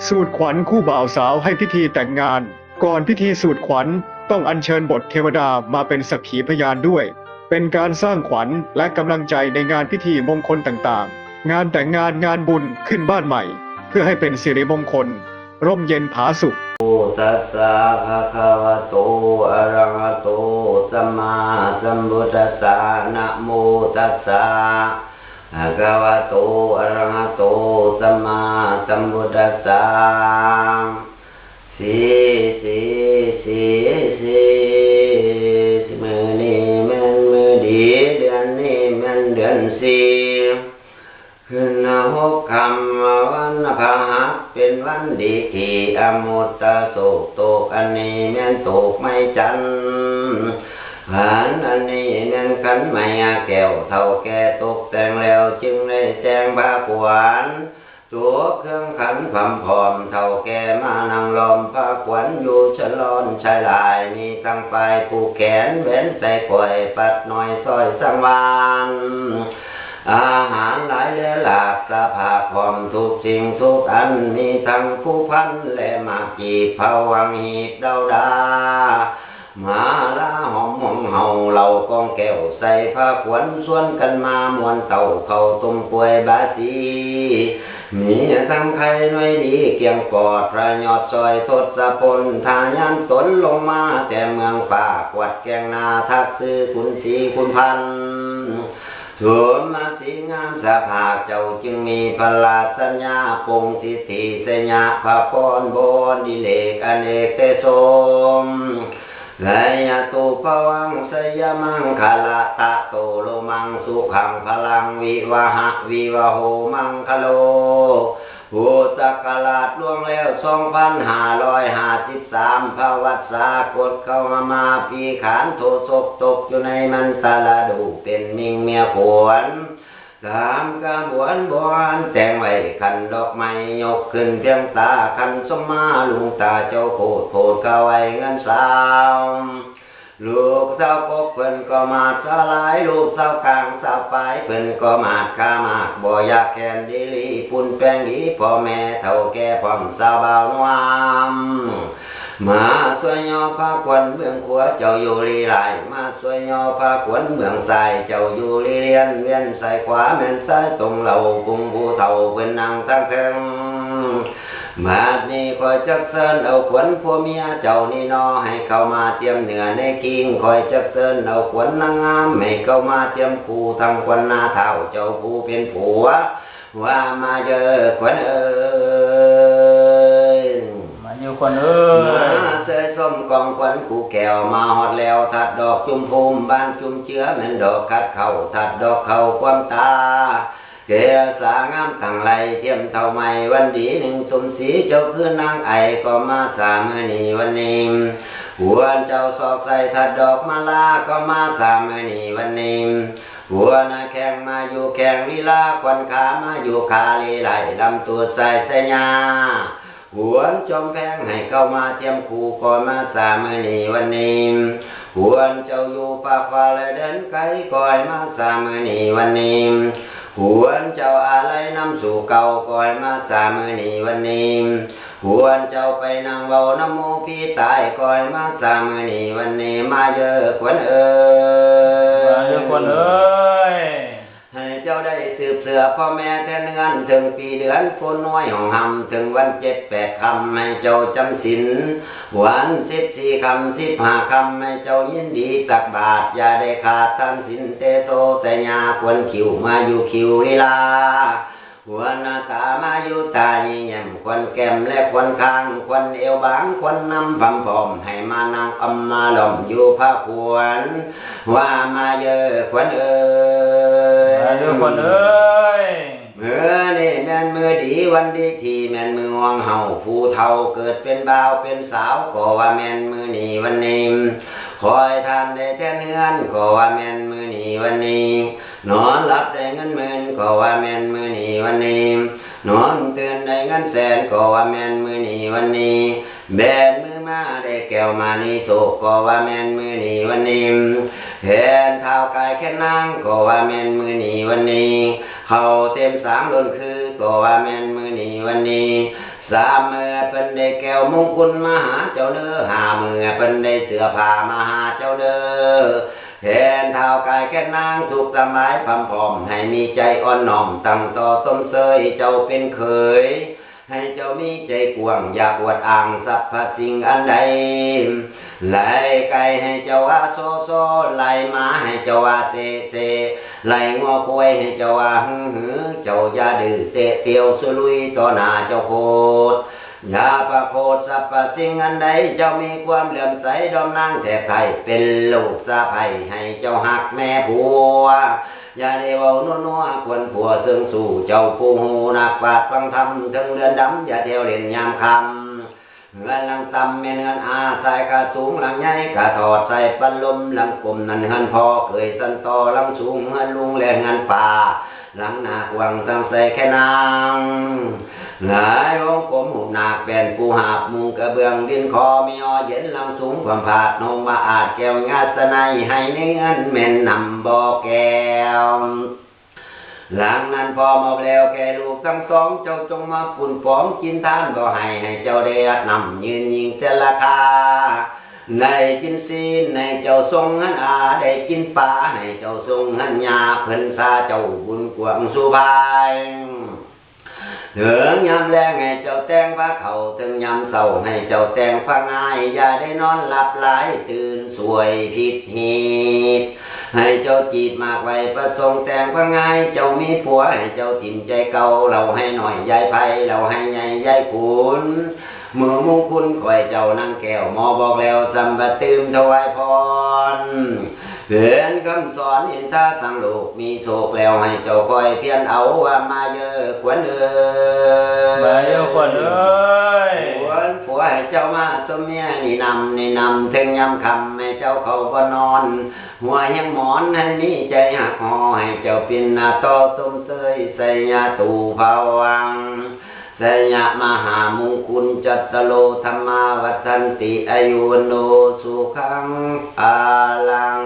สูตรขวัญคู่บ่าวสาวให้พิธีแต่งงานก่อนพิธีสูตรขวัญต้องอัญเชิญบทเทวดามาเป็นสักขีพยานด้วยเป็นการสร้างขวัญและกำลังใจในงานพิธีมงคลต่างๆงานแต่งงานงานบุญขึ้นบ้านใหม่เพื่อให้เป็นสิริมงคลร่มเย็นผาสุขตัสสะภะคะวะโตอะระหะโตสัมมาสัมพุทธัสสะนะโมตัสสะภะคะวะโตอะระหะโตสัมมาสัมพุทธัสสะสีสีสีสีมือนี้แม่นมือดีเดือนนี้แม่นเดือนสี่ขึ้นหกคำวันพฤหัสเป็นวันดีที่อมุตตะโศกโตกอันนี้แม่นโตกไม่จันอันนี้แม่นขันไม่แก้วเท่าแก่ตกแต่งแล้วจึงได้แจ้งพระขวัญตัวเครื่องขันความพร้อมเท่าแก่มานั่งล้อมพระขวัญอยู่ฉลอนชายลายมีทั้งปลายผูกแขนแหวนใส่กล้วยปัดหน่อยซอยสังวานอาหารหลายและหลากสภาพพร้อมทุกสิ่งทุกอันมีทั้งผู้พันและมากีภวังหีบเดาดามาลาหอมของเฮาเรากองแก้วใส่ผ้าขวัญส่วนกันมามวนเต่าเข้าต้มกล้วยบาสีมีทั้งไข่น้อยดีเกียงกอดพระยอดซอยทศพลทายันตนลงมาแต่เมืองป่ากวัดแกงนาทักซื้อคุณสีคุณพันสวมมาสีงามสภาเจ้าจึงมีพลาสัญญาปงทิฏฐิเสญาพระพรบนดิเลกอเนกเตโสมไลยตุภวังสยมังคลาตะโตโลมังสุขังพลังวิวะหะวิวะโหมังคโลพุทธกราชล่วงแล้ว2553พระวัสสากฏเข้ามาปีขานโทศพตกอยู่ในมันตาลาดูเป็นมิงเมียขวนตามกระบวนบอนแต่งไว้ขันดอกไม้ยกขึ้นเพียงตาขันสมมาลุงตาเจ้าโพดโพดเข้าไว้เงินสาวลูกสาวกกเพิ่นก็มาสลายลูกสาวกลางสาวปลายเพิ่นก็มาข้ามากบ่อยากแคนดีลีปุ่นแป้งดีพ่อแม่เฒ่าแก่พร้อมสาวบ่าวนวามมาสวยยอพระขวัญเมืองขัวเจ้าอยู่ลีไหลมาสวยยอพระขวัญเมืองใส่เจ้าอยู่ลีเลียนเวียนใส่ขวาแม่นซ้ายตรงเหล่ากุงผู้เฒ่าเพิ่นนั่งทั้งเทิงมาดนี้คอยจักเซินเอาขวัญผัวเมียเจ้านี่นอให้เข้ามาเตรียมเนื้อในกิ้งคอยจักเซินเอาขวัญนางงามให้เข้ามาเตรียมคู่ทำขวัญหน้าเฒ่าเจ้าผู้เป็นผัวว่ามาเจอขวัญเอ้ยมาอยู่คนเอ้ยมาเสยส้มกองขวัญคู่แก้วมาฮอดแล้วถัดดอกจุ่มภูมิบ้านจุ่มเชื้อเหมือนดอกคัดเข้าถัดดอกเข้าความตาเกษางามตั้งไหลเทียมเท่าใหม่วันดีหนึ่งสมศรีเจ้าคือนางไอก็มาสามมือนีวันนี้หัวเจ้าสอบใส่ถัดดอกมาลาก็มาสามมือนีวันนี้หัวนาแข่งมาอยู่แข่งลีลาควันขามาอยู่ขาลีไหลลำตัวใส่เสญาหัวจอมแพงให้เข้ามาเทียมคู่ก่อนมาสามมือนีวันนี้หัวเจ้าอยู่ปากฟ้าและเดินไกลก่อยมาสามมือนีวันนี้หัวเจ้าอะไรนำสู่เก่าก่อยมาสามมือนีวันนี้หัวเจ้าไปนั่งเบาน้ำโมพี่ตายก่อยมาสามมือนีวันนี้มาเยอะขวัญเอ้ยมาอยู่คนเอ้ยให้เจ้าได้สืบเสือพ่อแม่แทนเงินถึงปีเดือนฝนน้อยห้องหำถึงวัน7-8 คำให้เจ้าจำศีลวัน14 คำ15 คำให้เจ้ายินดีตักบาตรอย่าได้ขาดทานศีลเตโตแต่ญาควรคิวมาอยู่คิวลีลาหัวหน้าตามาอยู่ตายิ่งแย้มควันแก้มและควันคางควันเอวบางควันน้ำพำพอมให้มานั่งอำมาหล่อมอยู่พระขวัญว่ามาเยอะขวัญเอ้ยมาอยู่คนเอ้ยมือนี่แม่นมือดีวันดีที่แม่นมือวงเฮาผู้เฒ่าเกิดเป็นบ่าวเป็นสาวก็ว่าแม่นมือนี่วันนี้คอยทานได้แทนเงินก็ว่าแม่นมือนี่วันนี้นอนหลับได้เงินหมื่นก็ว่าแม่นมือนี่วันนี้นอนตื่นได้เงินแสนก็ว่าแม่นมือนี่วันนี้แบนมือมาได้แก้วมานี่โตก็ว่าแม่นมือนี่วันนี้แขนเท้ากายแค่นั่งก็ว่าแม่นมือนี่วันนี้เขาเต็มสามล้นคือก็ว่าแม่นมือนี่วันนี้ สามมือเป็นได้แก้วมงกุลมาหาเจ้าเด้อห้ามือเป็นได้เสื้อผ้ามาหาเจ้าเด้อแทนเท้ากายแค่นางสุขสบายพำพร้อมให้มีใจอ่อนน้อมตั้งต่อต้นเสยเจ้าเป็นเคยให้เจ้ามีใจกว้างอยากอวดอ้างสรรพสิ่งอันใดไล่ไก่ให้เจ้าว่าโซโซไล่หมาให้เจ้าว่าเตเตไล่งัวควายให้เจ้าว่าหือเจ้าอย่าดื้อเตะเตียวสุลุยต่อหน้าเจ้าโคตรอย่าประโคตรสรรพสิ่งอันใดเจ้ามีความเหลื่อมใสดอมนางแทบไทยเป็นลูกสะใภ้ให้เจ้าหักแม่ผัวอย่าได้เว้านัวควรผัวซึ่งสู่เจ้าผู้หูนักปราชญ์ฟังธรรมถึงเรือนดำอย่าเที่ยวเล่นยามค่ำเงินลังต่ำเม่นเงินอาใส่กระสูงลังใหญ่กระถอดใส่ปันลมลังกลมนั่นเงินพอเคยสันต่อลังสูงเงินลุงแลเงินป่าหลังหนักวังตั้งใส่แค่นางหลายวงกลมหุบหนักเป็นปูหาบมุงกระเบื้องดินคอมีอเย็นลังสูงความผาดนงมาอาจแก้วงาสนัยให้เงินเม่นนำบ่อแก้วหลังนั้นพอมาแล้วแกลูกทั้งสองเจ้าจงมาปุ่นฟองกินทานบ่ให้เจ้าได้นำยืนยิงเจราคาในกินซีนในเจ้าทรงหันอาได้กินปลาในเจ้าทรงหันยาเพิ่นซาเจ้าบุญกวางสุบายถึงยามแรงให้เจ้าแต่งผ้าเขาถึงยามเศร้าให้เจ้าแต่งผ้าง่ายอย่าได้นอนหลับไหลตื่นสวยผิดหิดให้เจ้าจีบมากไว้ประสงค์แต่งผ้าง่ายเจ้ามีผัวให้เจ้าถิ่มใจเก่าเราให้หน่อยยายไผ่เราให้ใหญ่ยายขุนเมื่อมุงคุณคอยเจ้านั่งแก้วหมอบอกแล้วสัมปตื่มถวายพรเพื่อนคำสอนอินทาสังโลกมีโชคแล้วให้เจ้าคอยเพียรเอาว่ามาเยอะขวัญเอ้ย มาเยอะขวัญเอ้ย ขวัญผัวให้เจ้ามาสมเมียนี่นำถึงยำคำให้เจ้าเขาก็นอนหัวยังหมอนให้มีใจหักหอให้เจ้าเป็นนาโตสมเสยใส่ยาตูภาวังสยะมหามงคุลจัตตโลธรรมาวัฏันติอายุวโนสุขังอาลัง